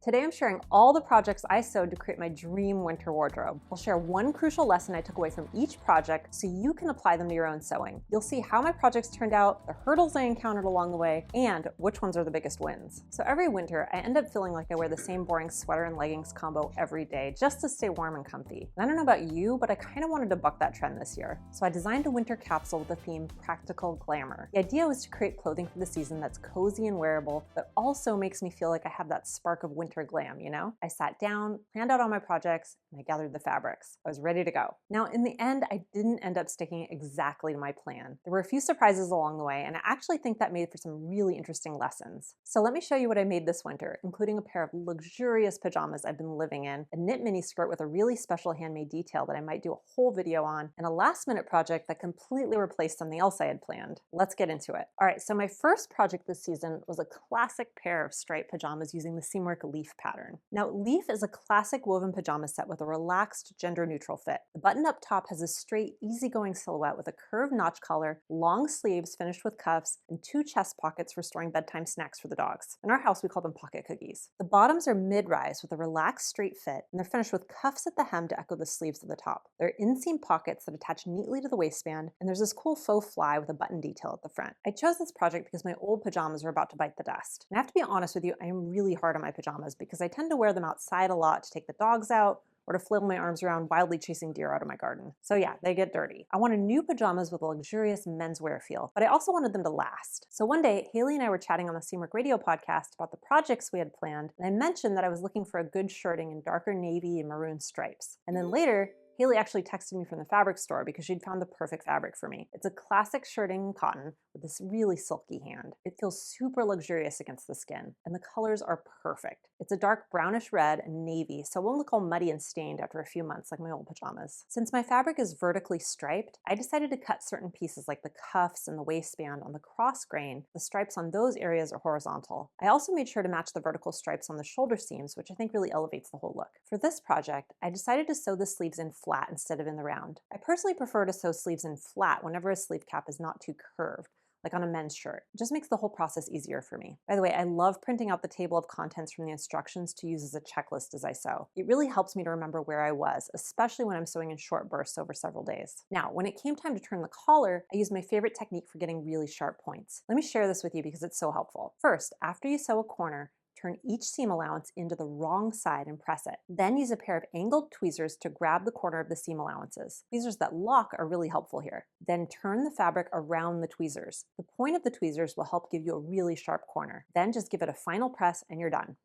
Today I'm sharing all the projects I sewed to create my dream winter wardrobe. I'll share one crucial lesson I took away from each project so you can apply them to your own sewing. You'll see how my projects turned out, the hurdles I encountered along the way, and which ones are the biggest wins. So every winter, I end up feeling like I wear the same boring sweater and leggings combo every day just to stay warm and comfy. And I don't know about you, but I kind of wanted to buck that trend this year. So I designed a winter capsule with the theme Practical Glamour. The idea was to create clothing for the season that's cozy and wearable, but also makes me feel like I have that spark of winter glam, you know? I sat down, planned out all my projects, and I gathered the fabrics. I was ready to go. Now, in the end, I didn't end up sticking exactly to my plan. There were a few surprises along the way, and I actually think that made for some really interesting lessons. So let me show you what I made this winter, including a pair of luxurious pajamas I've been living in, a knit mini skirt with a really special handmade detail that I might do a whole video on, and a last-minute project that completely replaced something else I had planned. Let's get into it. All right, so my first project this season was a classic pair of striped pajamas using the Seamwork leaf pattern. Now, leaf is a classic woven pajama set with a relaxed, gender-neutral fit. The button up top has a straight, easygoing silhouette with a curved notch collar, long sleeves finished with cuffs, and 2 chest pockets for storing bedtime snacks for the dogs. In our house, we call them pocket cookies. The bottoms are mid-rise with a relaxed, straight fit, and they're finished with cuffs at the hem to echo the sleeves at the top. There are inseam pockets that attach neatly to the waistband, and there's this cool faux fly with a button detail at the front. I chose this project because my old pajamas were about to bite the dust. And I have to be honest with you, I am really hard on my pajamas because I tend to wear them outside a lot to take the dogs out or to flail my arms around wildly chasing deer out of my garden. So yeah, they get dirty. I wanted new pajamas with a luxurious menswear feel, but I also wanted them to last. So one day, Haley and I were chatting on the Seamwork radio podcast about the projects we had planned, and I mentioned that I was looking for a good shirting in darker navy and maroon stripes. And then later, Haley actually texted me from the fabric store because she'd found the perfect fabric for me. It's a classic shirting in cotton with this really silky hand. It feels super luxurious against the skin, and the colors are perfect. It's a dark brownish red and navy, so it won't look all muddy and stained after a few months like my old pajamas. Since my fabric is vertically striped, I decided to cut certain pieces like the cuffs and the waistband on the cross grain. The stripes on those areas are horizontal. I also made sure to match the vertical stripes on the shoulder seams, which I think really elevates the whole look. For this project, I decided to sew the sleeves in flat instead of in the round. I personally prefer to sew sleeves in flat whenever a sleeve cap is not too curved, like on a men's shirt. It just makes the whole process easier for me. By the way, I love printing out the table of contents from the instructions to use as a checklist as I sew. It really helps me to remember where I was, especially when I'm sewing in short bursts over several days. Now, when it came time to turn the collar, I used my favorite technique for getting really sharp points. Let me share this with you because it's so helpful. First, after you sew a corner, turn each seam allowance into the wrong side and press it. Then use a pair of angled tweezers to grab the corner of the seam allowances. Tweezers that lock are really helpful here. Then turn the fabric around the tweezers. The point of the tweezers will help give you a really sharp corner. Then just give it a final press and you're done.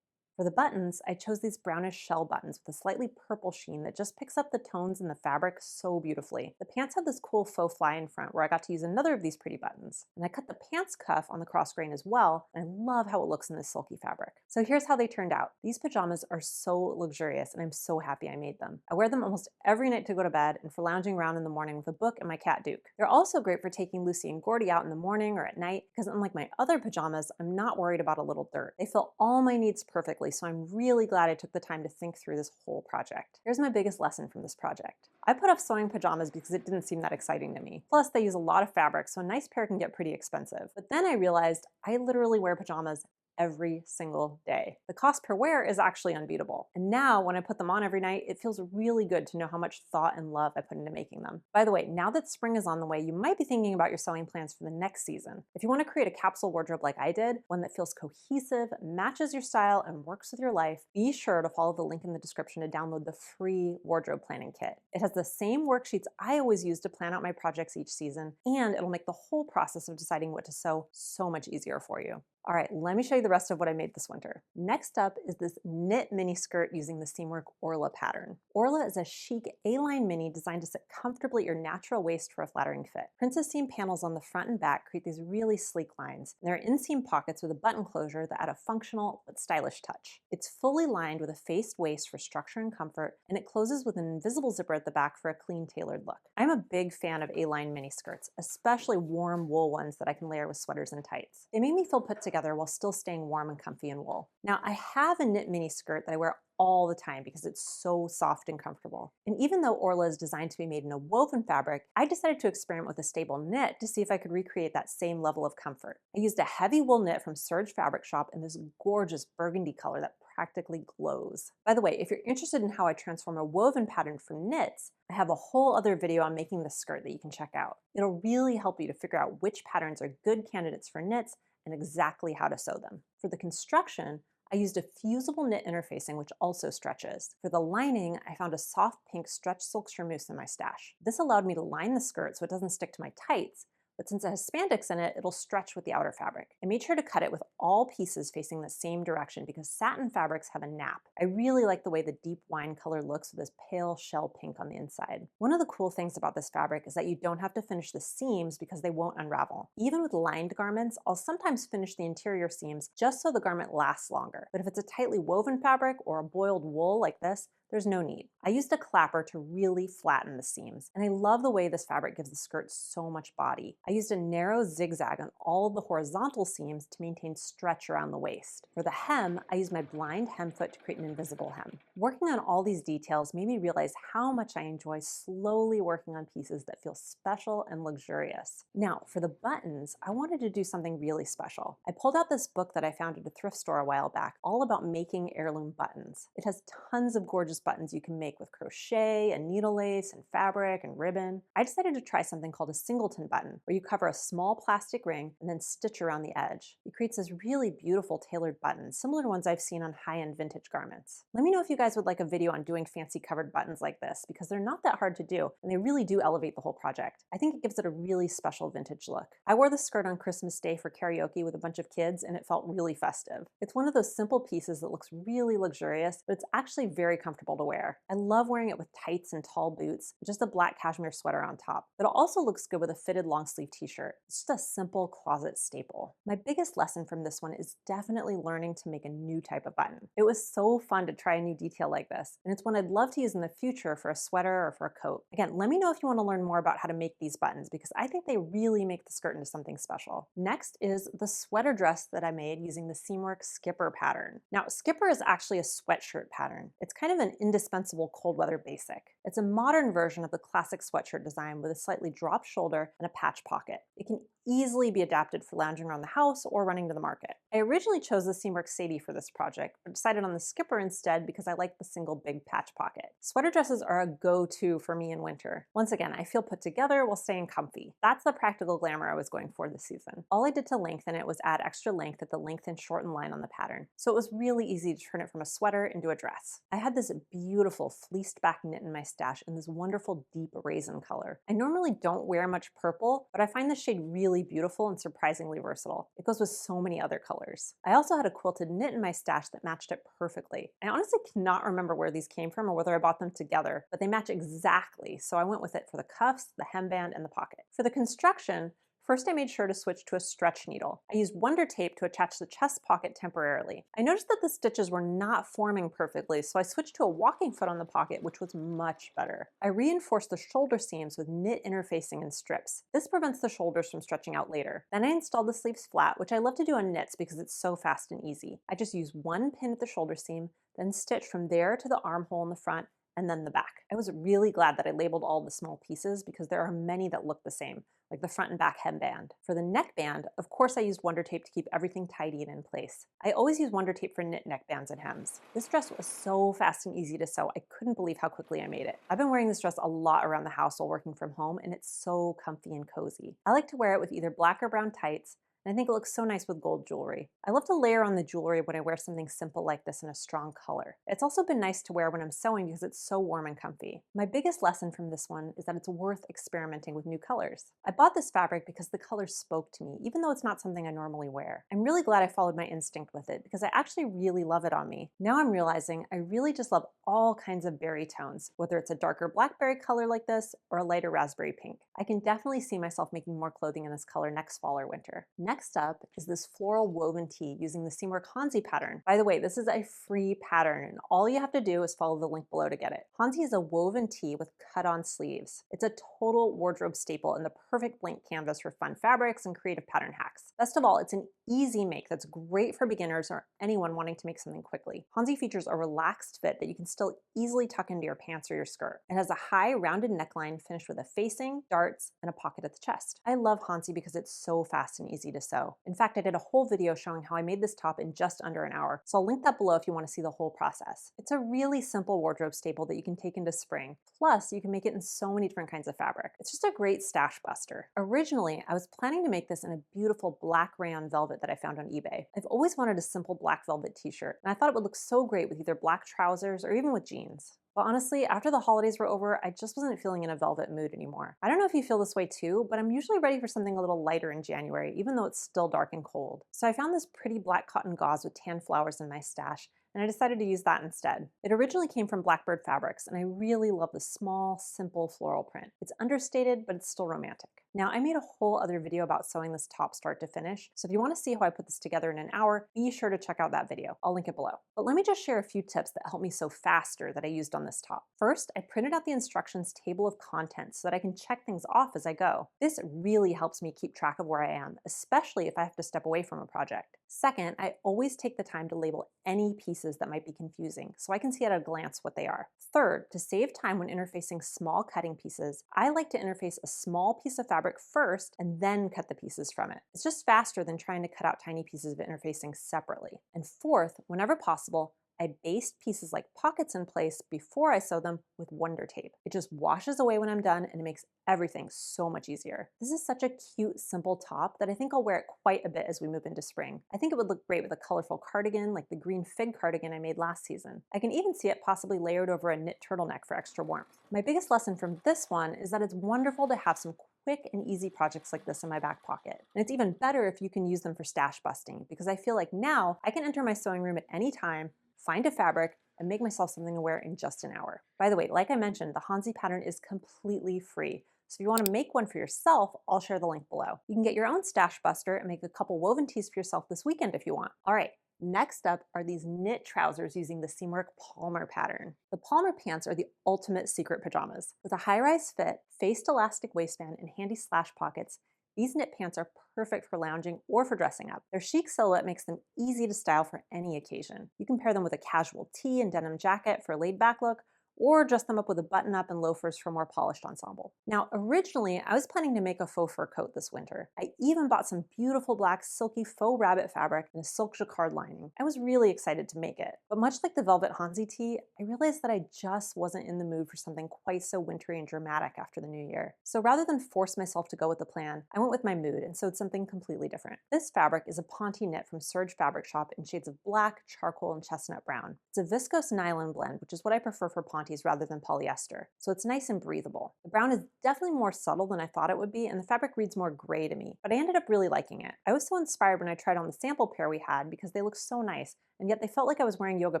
For the buttons, I chose these brownish shell buttons with a slightly purple sheen that just picks up the tones in the fabric so beautifully. The pants had this cool faux fly in front where I got to use another of these pretty buttons. And I cut the pants cuff on the cross grain as well, and I love how it looks in this silky fabric. So here's how they turned out. These pajamas are so luxurious, and I'm so happy I made them. I wear them almost every night to go to bed and for lounging around in the morning with a book and my cat Duke. They're also great for taking Lucy and Gordy out in the morning or at night, because unlike my other pajamas, I'm not worried about a little dirt. They fill all my needs perfectly, so I'm really glad I took the time to think through this whole project. Here's my biggest lesson from this project. I put off sewing pajamas because it didn't seem that exciting to me. Plus, they use a lot of fabric, so a nice pair can get pretty expensive. But then I realized I literally wear pajamas every single day. The cost per wear is actually unbeatable. And now when I put them on every night, it feels really good to know how much thought and love I put into making them. By the way, now that spring is on the way, you might be thinking about your sewing plans for the next season. If you want to create a capsule wardrobe like I did, one that feels cohesive, matches your style, and works with your life, be sure to follow the link in the description to download the free wardrobe planning kit. It has the same worksheets I always use to plan out my projects each season, and it'll make the whole process of deciding what to sew so much easier for you. All right, let me show you the rest of what I made this winter. Next up is this knit mini skirt using the Seamwork Orla pattern. Orla is a chic A-line mini designed to sit comfortably at your natural waist for a flattering fit. Princess seam panels on the front and back create these really sleek lines. And there are inseam pockets with a button closure that add a functional but stylish touch. It's fully lined with a faced waist for structure and comfort, and it closes with an invisible zipper at the back for a clean, tailored look. I'm a big fan of A-line mini skirts, especially warm wool ones that I can layer with sweaters and tights. They make me feel put together while still staying warm and comfy in wool. Now, I have a knit mini skirt that I wear all the time because it's so soft and comfortable. And even though Orla is designed to be made in a woven fabric, I decided to experiment with a stable knit to see if I could recreate that same level of comfort. I used a heavy wool knit from Serge Fabric Shop in this gorgeous burgundy color that practically glows. By the way, if you're interested in how I transform a woven pattern from knits, I have a whole other video on making this skirt that you can check out. It'll really help you to figure out which patterns are good candidates for knits and exactly how to sew them. For the construction, I used a fusible knit interfacing, which also stretches. For the lining, I found a soft pink stretch silk charmeuse in my stash. This allowed me to line the skirt so it doesn't stick to my tights, but since it has spandex in it, it'll stretch with the outer fabric. I made sure to cut it with all pieces facing the same direction because satin fabrics have a nap. I really like the way the deep wine color looks with this pale shell pink on the inside. One of the cool things about this fabric is that you don't have to finish the seams because they won't unravel. Even with lined garments, I'll sometimes finish the interior seams just so the garment lasts longer. But if it's a tightly woven fabric or a boiled wool like this, there's no need. I used a clapper to really flatten the seams, and I love the way this fabric gives the skirt so much body. I used a narrow zigzag on all of the horizontal seams to maintain stretch around the waist. For the hem, I used my blind hem foot to create an invisible hem. Working on all these details made me realize how much I enjoy slowly working on pieces that feel special and luxurious. Now, for the buttons, I wanted to do something really special. I pulled out this book that I found at a thrift store a while back, all about making heirloom buttons. It has tons of gorgeous buttons you can make with crochet and needle lace and fabric and ribbon. I decided to try something called a singleton button, where you cover a small plastic ring and then stitch around the edge. It creates this really beautiful tailored button, similar to ones I've seen on high-end vintage garments. Let me know if you guys would like a video on doing fancy covered buttons like this, because they're not that hard to do, and they really do elevate the whole project. I think it gives it a really special vintage look. I wore this skirt on Christmas Day for karaoke with a bunch of kids, and it felt really festive. It's one of those simple pieces that looks really luxurious, but it's actually very comfortable to wear. I love wearing it with tights and tall boots, with just a black cashmere sweater on top. But it also looks good with a fitted long sleeve t-shirt. It's just a simple closet staple. My biggest lesson from this one is definitely learning to make a new type of button. It was so fun to try a new detail like this, and it's one I'd love to use in the future for a sweater or for a coat. Again, let me know if you want to learn more about how to make these buttons, because I think they really make the skirt into something special. Next is the sweater dress that I made using the Seamwork Skipper pattern. Now, Skipper is actually a sweatshirt pattern. It's kind of an indispensable cold weather basic. It's a modern version of the classic sweatshirt design with a slightly dropped shoulder and a patch pocket. It can easily be adapted for lounging around the house or running to the market. I originally chose the Seamwork Sadie for this project, but decided on the Skipper instead because I like the single big patch pocket. Sweater dresses are a go-to for me in winter. Once again, I feel put together while staying comfy. That's the practical glamour I was going for this season. All I did to lengthen it was add extra length at the length and shorten line on the pattern, so it was really easy to turn it from a sweater into a dress. I had this beautiful fleeced back knit in my stash in this wonderful deep raisin color. I normally don't wear much purple, but I find this shade really beautiful and surprisingly versatile. It goes with so many other colors. I also had a quilted knit in my stash that matched it perfectly. I honestly cannot remember where these came from or whether I bought them together, but they match exactly, so I went with it for the cuffs, the hemband, and the pocket. For the construction, first, I made sure to switch to a stretch needle. I used Wonder Tape to attach the chest pocket temporarily. I noticed that the stitches were not forming perfectly, so I switched to a walking foot on the pocket, which was much better. I reinforced the shoulder seams with knit interfacing and strips. This prevents the shoulders from stretching out later. Then I installed the sleeves flat, which I love to do on knits because it's so fast and easy. I just use one pin at the shoulder seam, then stitch from there to the armhole in the front, and then the back. I was really glad that I labeled all the small pieces because there are many that look the same, like the front and back hemband. For the neckband, of course I used Wonder Tape to keep everything tidy and in place. I always use Wonder Tape for knit neckbands and hems. This dress was so fast and easy to sew, I couldn't believe how quickly I made it. I've been wearing this dress a lot around the house while working from home, and it's so comfy and cozy. I like to wear it with either black or brown tights, and I think it looks so nice with gold jewelry. I love to layer on the jewelry when I wear something simple like this in a strong color. It's also been nice to wear when I'm sewing because it's so warm and comfy. My biggest lesson from this one is that it's worth experimenting with new colors. I bought this fabric because the color spoke to me, even though it's not something I normally wear. I'm really glad I followed my instinct with it because I actually really love it on me. Now I'm realizing I really just love all kinds of berry tones, whether it's a darker blackberry color like this or a lighter raspberry pink. I can definitely see myself making more clothing in this color next fall or winter. Next up is this floral woven tee using the Seamwork Hansi pattern. By the way, this is a free pattern, and all you have to do is follow the link below to get it. Hansi is a woven tee with cut-on sleeves. It's a total wardrobe staple and the perfect blank canvas for fun fabrics and creative pattern hacks. Best of all, it's an easy make that's great for beginners or anyone wanting to make something quickly. Hansi features a relaxed fit that you can still easily tuck into your pants or your skirt. It has a high rounded neckline finished with a facing, darts, and a pocket at the chest. I love Hansi because it's so fast and easy to sew. In fact, I did a whole video showing how I made this top in just under an hour, so I'll link that below if you want to see the whole process. It's a really simple wardrobe staple that you can take into spring. Plus, you can make it in so many different kinds of fabric. It's just a great stash buster. Originally, I was planning to make this in a beautiful black rayon velvet that I found on eBay. I've always wanted a simple black velvet t-shirt, and I thought it would look so great with either black trousers or even with jeans. But honestly, after the holidays were over, I just wasn't feeling in a velvet mood anymore. I don't know if you feel this way too, but I'm usually ready for something a little lighter in January, even though it's still dark and cold. So I found this pretty black cotton gauze with tan flowers in my stash, and I decided to use that instead. It originally came from Blackbird Fabrics, and I really love the small, simple floral print. It's understated, but it's still romantic. Now, I made a whole other video about sewing this top start to finish, so if you want to see how I put this together in an hour, be sure to check out that video. I'll link it below. But let me just share a few tips that help me sew faster that I used on this top. First, I printed out the instructions table of contents so that I can check things off as I go. This really helps me keep track of where I am, especially if I have to step away from a project. Second, I always take the time to label any pieces that might be confusing so I can see at a glance what they are. Third, to save time when interfacing small cutting pieces, I like to interface a small piece of fabric first and then cut the pieces from it. It's just faster than trying to cut out tiny pieces of interfacing separately. And fourth, whenever possible, I based pieces like pockets in place before I sew them with Wonder Tape. It just washes away when I'm done and it makes everything so much easier. This is such a cute, simple top that I think I'll wear it quite a bit as we move into spring. I think it would look great with a colorful cardigan like the green fig cardigan I made last season. I can even see it possibly layered over a knit turtleneck for extra warmth. My biggest lesson from this one is that it's wonderful to have some quick and easy projects like this in my back pocket. And it's even better if you can use them for stash busting, because I feel like now I can enter my sewing room at any time, find a fabric, and make myself something to wear in just an hour. By the way, like I mentioned, the Hansi pattern is completely free. So if you want to make one for yourself, I'll share the link below. You can get your own stash buster and make a couple woven tees for yourself this weekend if you want. All right, next up are these knit trousers using the Seamwork Palmer pattern. The Palmer pants are the ultimate secret pajamas. With a high-rise fit, faced elastic waistband, and handy slash pockets, these knit pants are perfect for lounging or for dressing up. Their chic silhouette makes them easy to style for any occasion. You can pair them with a casual tee and denim jacket for a laid-back look, or dress them up with a button-up and loafers for a more polished ensemble. Now, originally, I was planning to make a faux fur coat this winter. I even bought some beautiful black silky faux rabbit fabric and a silk jacquard lining. I was really excited to make it. But much like the velvet Hansi tee, I realized that I just wasn't in the mood for something quite so wintry and dramatic after the new year. So rather than force myself to go with the plan, I went with my mood and sewed something completely different. This fabric is a Ponte knit from Serge Fabric Shop in shades of black, charcoal, and chestnut brown. It's a viscose nylon blend, which is what I prefer for Ponte rather than polyester, so it's nice and breathable. The brown is definitely more subtle than I thought it would be, and the fabric reads more gray to me, but I ended up really liking it. I was so inspired when I tried on the sample pair we had because they look so nice, and yet they felt like I was wearing yoga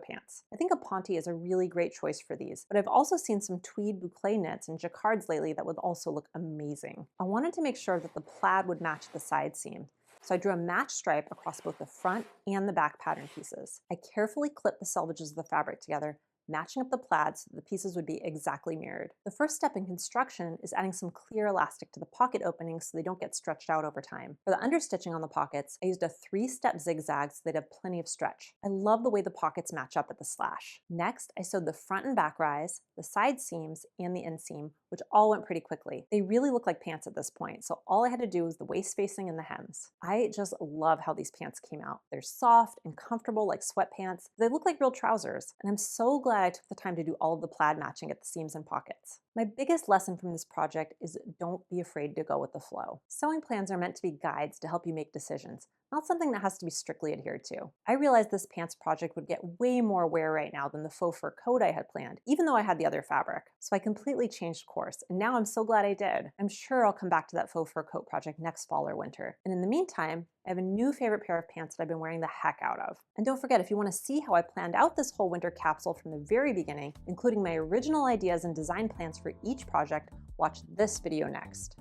pants. I think a Ponte is a really great choice for these, but I've also seen some tweed boucle knits and jacquards lately that would also look amazing. I wanted to make sure that the plaid would match the side seam, so I drew a match stripe across both the front and the back pattern pieces. I carefully clipped the selvages of the fabric together, matching up the plaid so the pieces would be exactly mirrored. The first step in construction is adding some clear elastic to the pocket openings so they don't get stretched out over time. For the understitching on the pockets, I used a 3-step zigzag so they'd have plenty of stretch. I love the way the pockets match up at the slash. Next, I sewed the front and back rise, the side seams, and the inseam, which all went pretty quickly. They really look like pants at this point, so all I had to do was the waist spacing and the hems. I just love how these pants came out. They're soft and comfortable like sweatpants. They look like real trousers, and I'm so glad I took the time to do all of the plaid matching at the seams and pockets. My biggest lesson from this project is don't be afraid to go with the flow. Sewing plans are meant to be guides to help you make decisions, not something that has to be strictly adhered to. I realized this pants project would get way more wear right now than the faux fur coat I had planned, even though I had the other fabric. So I completely changed course, and now I'm so glad I did. I'm sure I'll come back to that faux fur coat project next fall or winter. And in the meantime, I have a new favorite pair of pants that I've been wearing the heck out of. And don't forget, if you want to see how I planned out this whole winter capsule from the very beginning, including my original ideas and design plans for each project, watch this video next.